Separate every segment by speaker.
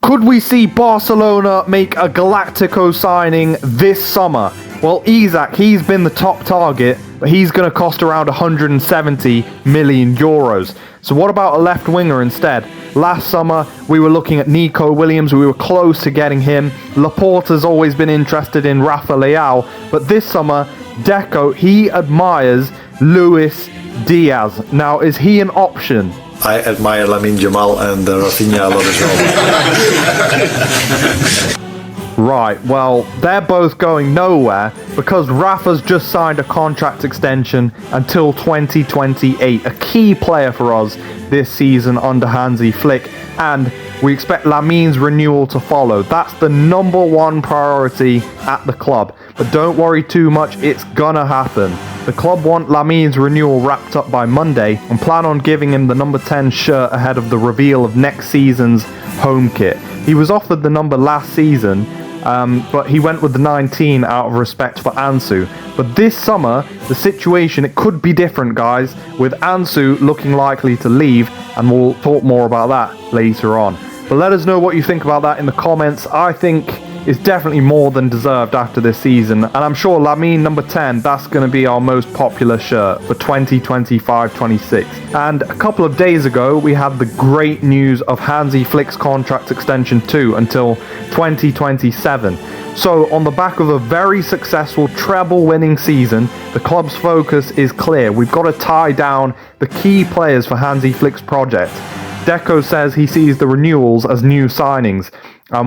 Speaker 1: Could we see Barcelona make a Galactico signing this summer? Well, Isak, he's been the top target, but he's going to cost around 170 million euros. So what about a left winger instead? Last summer, we were looking at Nico Williams. We were close to getting him. Laporta's always been interested in Rafa Leao. But this summer, Deco, he admires Luis Diaz. Now, is he an option?
Speaker 2: I admire Lamine Jamal and Rafinha a lot as well.
Speaker 1: Right, well, they're both going nowhere because Rafa's just signed a contract extension until 2028, a key player for us this season under Hansi Flick, and we expect Lamine's renewal to follow. That's the number one priority at the club, but don't worry too much, it's gonna happen. The club want Lamine's renewal wrapped up by Monday and plan on giving him the number 10 shirt ahead of the reveal of next season's home kit. He was offered the number last season, but he went with the 19 out of respect for Ansu. But this summer, the situation, it could be different, guys, with Ansu looking likely to leave, and we'll talk more about that later on. But let us know what you think about that in the comments. I think it's definitely more than deserved after this season, and I'm sure Lamine number 10, that's going to be our most popular shirt for 2025-26. And a couple of days ago, we had the great news of Hansi Flick's contract extension too, until 2027. So on the back of a very successful treble-winning season, the club's focus is clear. We've got to tie down the key players for Hansi Flick's project. Deco says he sees the renewals as new signings.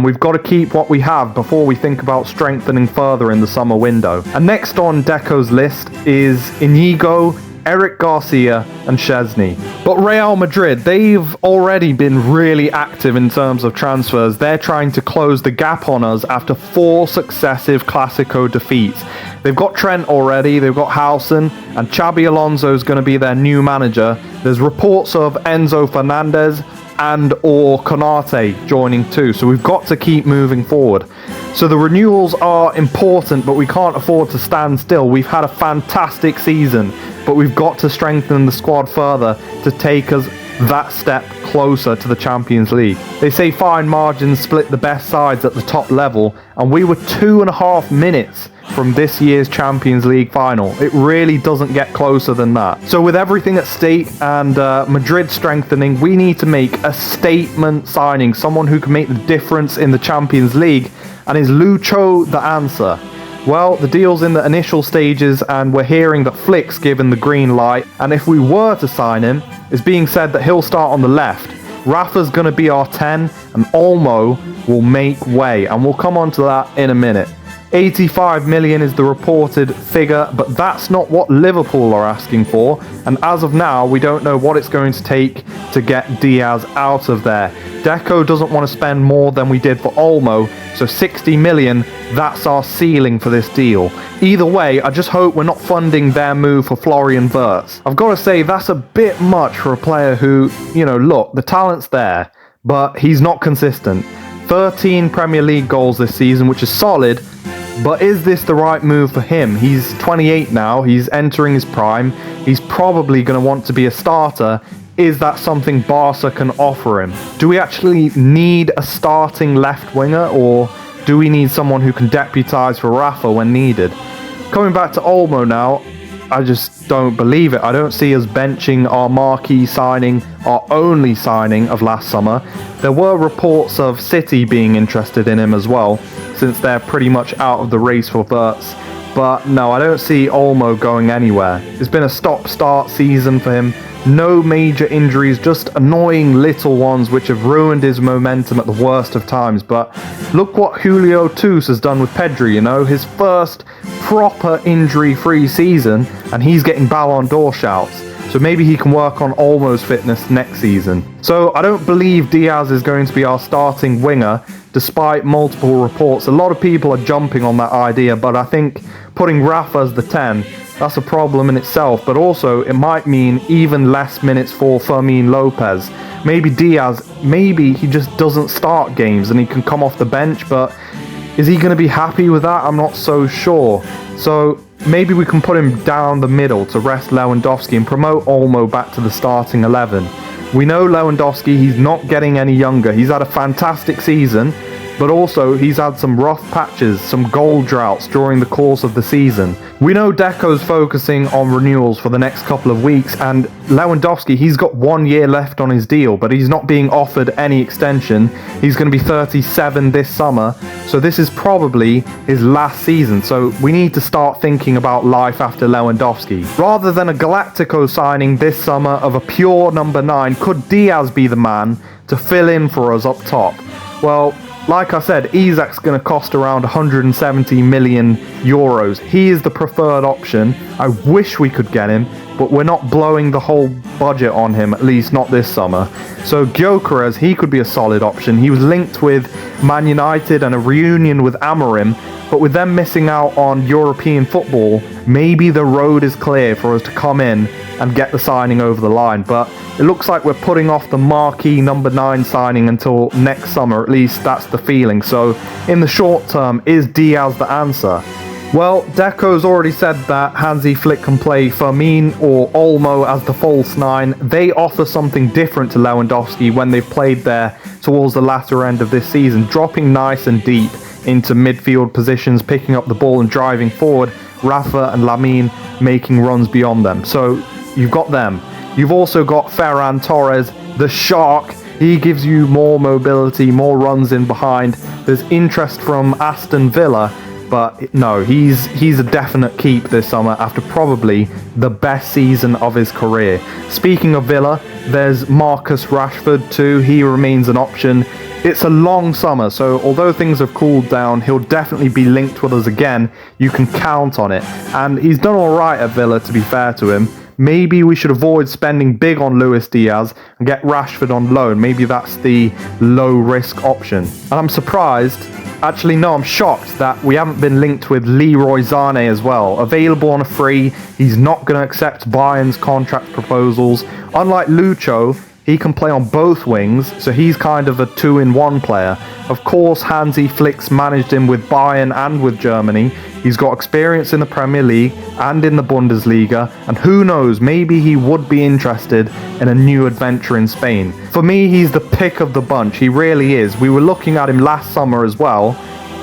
Speaker 1: We've got to keep what we have before we think about strengthening further in the summer window. And next on Deco's list is Inigo, Eric Garcia and Szczesny. But Real Madrid, they've already been really active in terms of transfers. They're trying to close the gap on us after 4 successive Clásico defeats. They've got Trent already, they've got Howson, and Xabi Alonso's going to be their new manager. There's reports of Enzo Fernandez and or Konate joining too, so we've got to keep moving forward. So the renewals are important, but we can't afford to stand still. We've had a fantastic season, but we've got to strengthen the squad further to take us that step closer to the Champions League. They say fine margins split the best sides at the top level, and we were 2.5 minutes from this year's Champions League final. It really doesn't get closer than that. So with everything at stake and Madrid strengthening, we need to make a statement signing, someone who can make the difference in the Champions League. And is Lucho the answer? Well, the deal's in the initial stages, and we're hearing that Flick's given the green light, and if we were to sign him, it's being said that he'll start on the left. Rafa's going to be our 10, and Olmo will make way, and we'll come on to that in a minute. 85 million is the reported figure, but that's not what Liverpool are asking for, and as of now, we don't know what it's going to take to get Diaz out of there. Deco doesn't want to spend more than we did for Olmo, so 60 million, that's our ceiling for this deal. Either way, I just hope we're not funding their move for Florian Wirtz. I've got to say, that's a bit much for a player who, look, the talent's there, but he's not consistent. 13 Premier League goals this season, which is solid, but is this the right move for him? He's 28 now, he's entering his prime, he's probably going to want to be a starter. Is that something Barca can offer him? Do we actually need a starting left winger, or do we need someone who can deputise for Rafa when needed? Coming back to Olmo now, I just don't believe it. I don't see us benching our marquee signing, our only signing of last summer. There were reports of City being interested in him as well, since they're pretty much out of the race for Wirtz. But no, I don't see Olmo going anywhere. It's been a stop-start season for him. No major injuries, just annoying little ones which have ruined his momentum at the worst of times. But look what Julio Tous has done with Pedri, his first proper injury-free season, and he's getting Ballon d'Or shouts. So maybe he can work on Olmo's fitness next season. So I don't believe Diaz is going to be our starting winger, despite multiple reports. A lot of people are jumping on that idea, but I think putting Rafa as the 10, that's a problem in itself, but also it might mean even less minutes for Fermin Lopez. Maybe Diaz, maybe he just doesn't start games and he can come off the bench, but is he going to be happy with that? I'm not so sure. So maybe we can put him down the middle to rest Lewandowski and promote Olmo back to the starting 11. We know Lewandowski, he's not getting any younger. He's had a fantastic season, but also he's had some rough patches, some goal droughts during the course of the season. We know Deco's focusing on renewals for the next couple of weeks, and Lewandowski, he's got 1 year left on his deal, but he's not being offered any extension. He's going to be 37 this summer, so this is probably his last season, so we need to start thinking about life after Lewandowski. Rather than a Galactico signing this summer of a pure number 9, could Diaz be the man to fill in for us up top? Well, like I said, Isak's going to cost around 170 million euros. He is the preferred option. I wish we could get him, but we're not blowing the whole budget on him, at least not this summer. So Gyökeres, he could be a solid option. He was linked with Man United and a reunion with Amorim, but with them missing out on European football, maybe the road is clear for us to come in and get the signing over the line. But it looks like we're putting off the marquee number 9 signing until next summer, at least that's the feeling. So in the short term, is Diaz the answer? Well, Deco's already said that Hansi Flick can play Firmino or Olmo as the false 9. They offer something different to Lewandowski when they've played there towards the latter end of this season, dropping nice and deep into midfield positions, picking up the ball and driving forward. Rafa and Lamine making runs beyond them. So you've got them. You've also got Ferran Torres, the Shark. He gives you more mobility, more runs in behind. There's interest from Aston Villa, but no, he's a definite keep this summer after probably the best season of his career. Speaking of Villa, there's Marcus Rashford too. He remains an option. It's a long summer, so although things have cooled down, he'll definitely be linked with us again. You can count on it. And he's done alright at Villa, to be fair to him. Maybe we should avoid spending big on Luis Diaz and get Rashford on loan. Maybe that's the low-risk option. And I'm surprised, actually no, I'm shocked that we haven't been linked with Leroy Sané as well. Available on a free, he's not going to accept Bayern's contract proposals. Unlike Lucho, he can play on both wings, so he's kind of a 2-in-1 player. Of course, Hansi Flick's managed him with Bayern and with Germany. He's got experience in the Premier League and in the Bundesliga, and who knows, maybe he would be interested in a new adventure in Spain. For me, he's the pick of the bunch, he really is. We were looking at him last summer as well.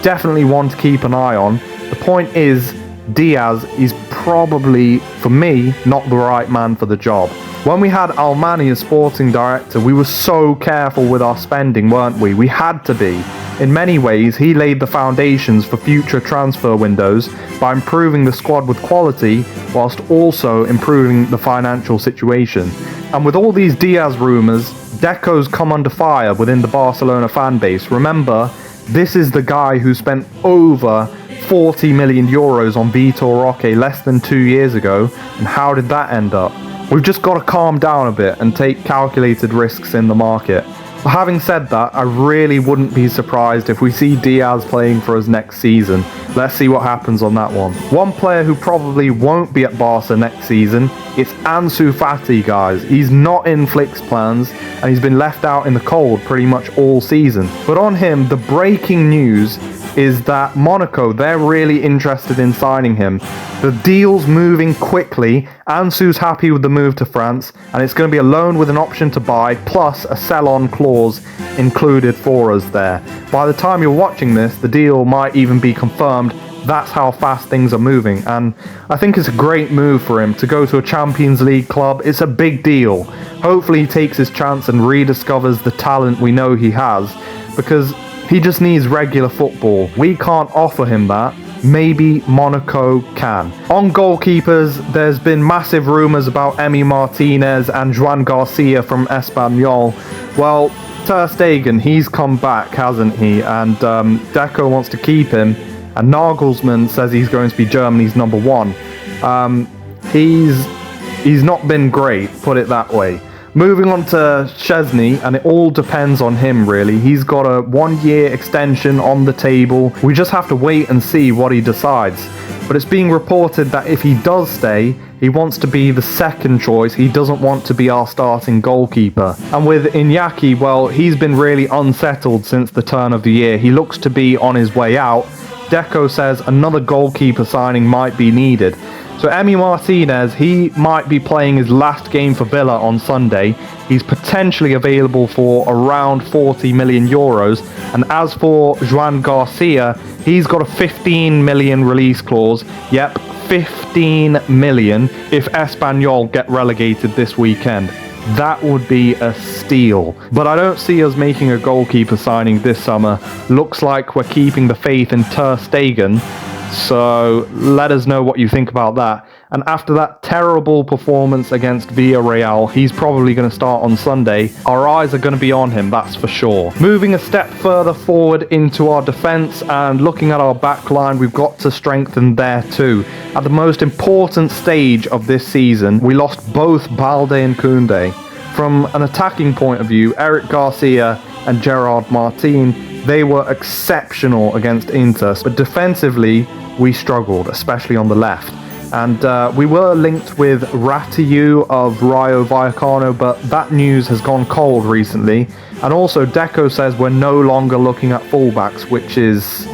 Speaker 1: Definitely one to keep an eye on. The point is, Diaz is probably, for me, not the right man for the job. When we had Almani as sporting director, we were so careful with our spending, weren't we? We had to be. In many ways, he laid the foundations for future transfer windows by improving the squad with quality, whilst also improving the financial situation. And with all these Diaz rumours, Deco's come under fire within the Barcelona fan base. Remember, this is the guy who spent over 40 million euros on Vitor Roque less than 2 years ago, and how did that end up? We've just got to calm down a bit and take calculated risks in the market. But having said that, I really wouldn't be surprised if we see Diaz playing for us next season. Let's see what happens on that one. One player who probably won't be at Barca next season, it's Ansu Fati, guys. He's not in Flick's plans, and he's been left out in the cold pretty much all season. But on him, the breaking news is that Monaco, they're really interested in signing him. The deal's moving quickly. Ansu's happy with the move to France, and it's going to be a loan with an option to buy, plus a sell-on clause included for us there. By the time you're watching this, the deal might even be confirmed. That's how fast things are moving, and I think it's a great move for him to go to a Champions League club. It's a big deal. Hopefully he takes his chance and rediscovers the talent we know he has, because he just needs regular football. We can't offer him that. Maybe Monaco can. On goalkeepers, there's been massive rumours about Emi Martinez and Joan Garcia from Espanyol. Well, Ter Stegen, he's come back, hasn't he? And Deco wants to keep him. And Nagelsmann says he's going to be Germany's number 1. He's not been great, put it that way. Moving on to Szczesny, and it all depends on him really. He's got a 1-year extension on the table. We just have to wait and see what he decides. But it's being reported that if he does stay, he wants to be the second choice. He doesn't want to be our starting goalkeeper. And with Iñaki, well, he's been really unsettled since the turn of the year. He looks to be on his way out. Deco says another goalkeeper signing might be needed. So Emi Martinez, he might be playing his last game for Villa on Sunday. He's potentially available for around 40 million euros. And as for Joan Garcia, he's got a 15 million release clause. Yep, 15 million if Espanyol get relegated this weekend. That would be a steal. But I don't see us making a goalkeeper signing this summer. Looks like we're keeping the faith in Ter Stegen. So let us know what you think about that. And after that terrible performance against Villarreal, he's probably going to start on Sunday. Our eyes are going to be on him, that's for sure. Moving a step further forward into our defence and looking at our back line, we've got to strengthen there too. At the most important stage of this season, we lost both Balde and Koundé. From an attacking point of view, Eric Garcia and Gerard Martin, they were exceptional against Inter, but defensively we struggled, especially on the left. And we were linked with Ratiu of Rayo Vallecano, but that news has gone cold recently. And also Deco says we're no longer looking at fullbacks, which is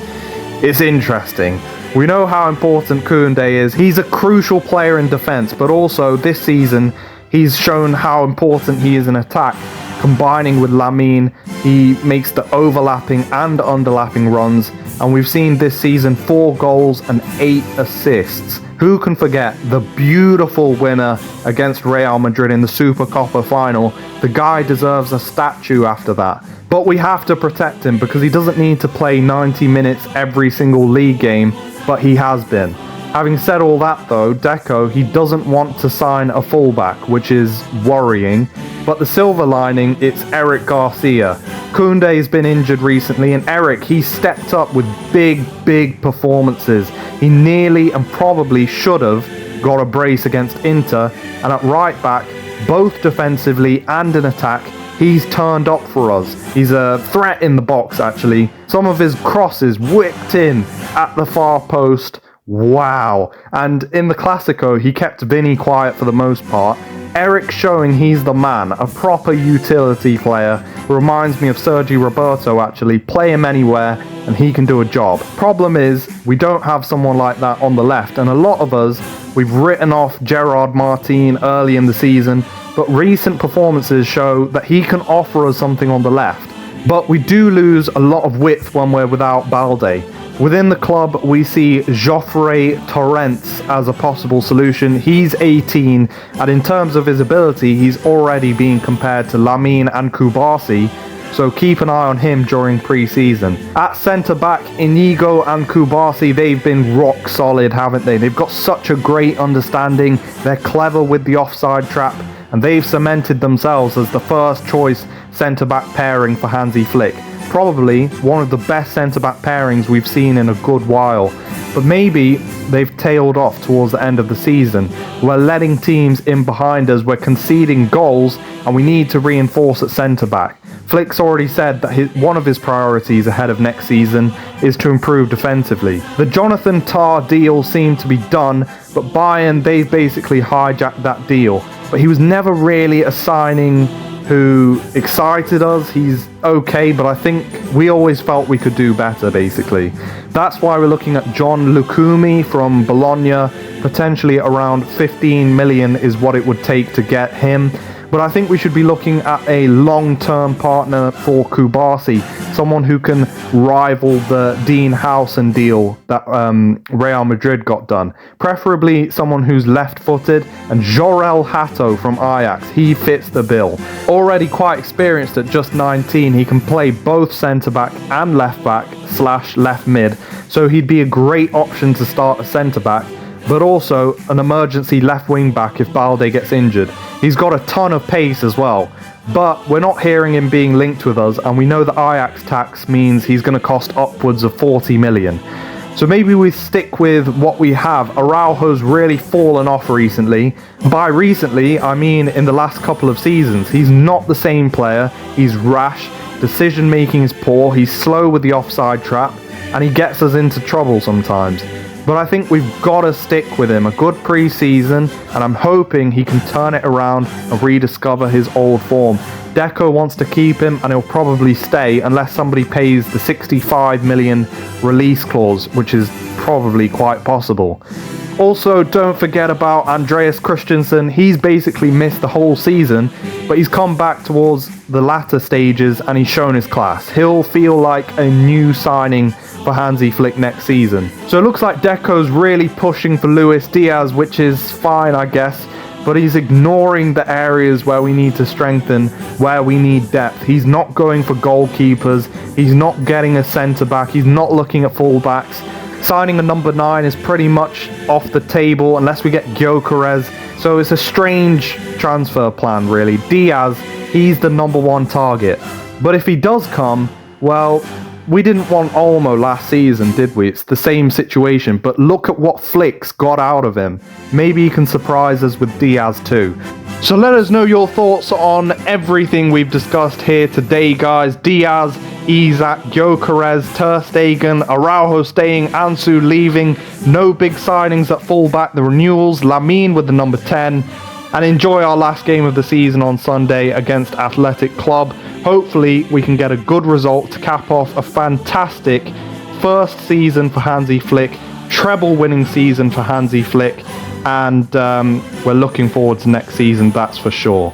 Speaker 1: interesting. We know how important Koundé is. He's a crucial player in defence, but also this season he's shown how important he is in attack. Combining with Lamine, he makes the overlapping and underlapping runs, and we've seen this season 4 goals and 8 assists. Who can forget the beautiful winner against Real Madrid in the Supercopa final? The guy deserves a statue after that. But we have to protect him because he doesn't need to play 90 minutes every single league game, but he has been. Having said all that though, Deco, he doesn't want to sign a fullback, which is worrying. But the silver lining, it's Eric Garcia. Koundé's been injured recently, and Eric, he stepped up with big performances. He nearly and probably should have got a brace against Inter, and at right back, both defensively and in attack, he's turned up for us. He's a threat in the box actually. Some of his crosses whipped in at the far post. Wow. And in the Clasico, he kept Vinny quiet for the most part. Eric showing he's the man, a proper utility player. Reminds me of Sergi Roberto actually. Play him anywhere and he can do a job. Problem is, we don't have someone like that on the left, and a lot of us, we've written off Gerard Martin early in the season, but recent performances show that he can offer us something on the left. But we do lose a lot of width when we're without Balde. Within the club, we see Joffre Torrents as a possible solution. He's 18, and in terms of his ability, he's already being compared to Lamine and Kubasi, so keep an eye on him during pre-season. At centre-back, Inigo and Kubasi, they've been rock solid, haven't they? They've got such a great understanding, they're clever with the offside trap, and they've cemented themselves as the first choice centre-back pairing for Hansi Flick. Probably one of the best centre-back pairings we've seen in a good while. But maybe they've tailed off towards the end of the season. We're letting teams in behind us, we're conceding goals, and we need to reinforce at centre-back. Flick's already said that one of his priorities ahead of next season is to improve defensively. The Jonathan Tah deal seemed to be done, but Bayern, they've basically hijacked that deal. But he was never really a signing who excited us. He's okay, but I think we always felt we could do better, basically. That's why we're looking at John Lucumi from Bologna. Potentially around 15 million is what it would take to get him. But I think we should be looking at a long-term partner for Kubasi, someone who can rival the Dean Howson deal that Real Madrid got done. Preferably someone who's left-footed, and Jorel Hato from Ajax, he fits the bill. Already quite experienced at just 19, he can play both centre-back and left-back / left mid, so he'd be a great option to start a centre-back, but also an emergency left wing back if Balde gets injured. He's got a ton of pace as well, but we're not hearing him being linked with us, and we know the Ajax tax means he's going to cost upwards of 40 million. So maybe we stick with what we have. Araujo's really fallen off recently. By recently, I mean in the last couple of seasons. He's not the same player. He's rash, decision making is poor, he's slow with the offside trap, and he gets us into trouble sometimes. But I think we've got to stick with him. A good pre-season, and I'm hoping he can turn it around and rediscover his old form. Deco wants to keep him, and he'll probably stay unless somebody pays the 65 million release clause, which is probably quite possible. Also, don't forget about Andreas Christensen. He's basically missed the whole season, but he's come back towards the latter stages and he's shown his class. He'll feel like a new signing for Hansi Flick next season. So it looks like Deco's really pushing for Luis Diaz, which is fine, I guess, but he's ignoring the areas where we need to strengthen, where we need depth. He's not going for goalkeepers, he's not getting a centre-back, he's not looking at full-backs. Signing a number 9 is pretty much off the table unless we get Gyökeres. So it's a strange transfer plan, really. Diaz, he's the number 1 target. But if he does come, well, we didn't want Olmo last season, did we? It's the same situation, but look at what Flick's got out of him. Maybe he can surprise us with Diaz too. So let us know your thoughts on everything we've discussed here today, guys. Diaz, Isak, Gyökeres, Ter Stegen, Araujo staying, Ansu leaving, no big signings at fullback, the renewals, Lamine with the number 10, and enjoy our last game of the season on Sunday against Athletic Club. Hopefully we can get a good result to cap off a fantastic first season for Hansi Flick, treble winning season for Hansi Flick, and we're looking forward to next season, that's for sure.